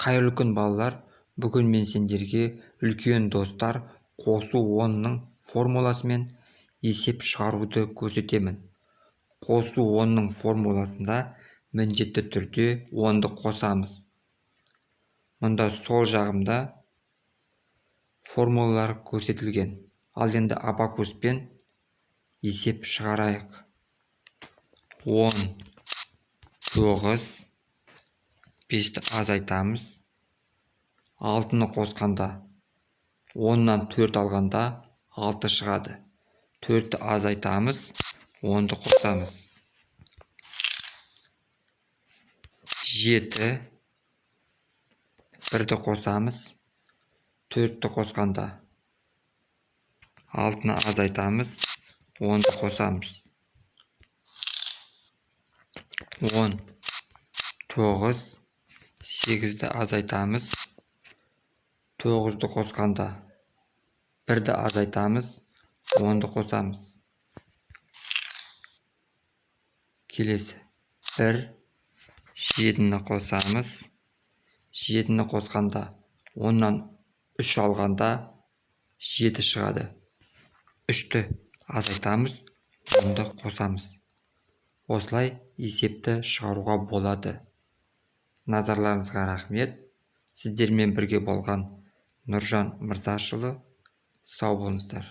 Қайырлы күн балалар, бүгін мен сендерге үлкен достар қосу 10-ның формуласымен есеп шығаруды көрсетемін. Қосу 10-ның формуласында міндетті түрде 10-ды қосамыз. Мұнда сол жағымда формулалар көрсетілген. Ал енді абакуспен есеп шығарайық. 10, 9, 5-ті азайтамыз. 6-ны қосқанда 10-нан 4 алғанда 6 шығады. 4-ті азайтамыз, 10-ды қосамыз. 7, 1-ді қосамыз. 4-ті қосқанда 6-ны азайтамыз, 10-ды қосамыз. 10, 9, 8-ді азайтамыз. 9-ді қосқанда 1-ді азайтамыз, 10-ды қосамыз. Келесі 1, 7-ні қосамыз. 7-ні қосқанда 10-нан 3 алғанда 7 шығады. 3-ті азайтамыз, 10-ды қосамыз. Осылай есепті шығаруға болады. Назарларыңызға рахмет. Сіздермен бірге болған Нұржан Мырзашұлы. Сау болыңыздар.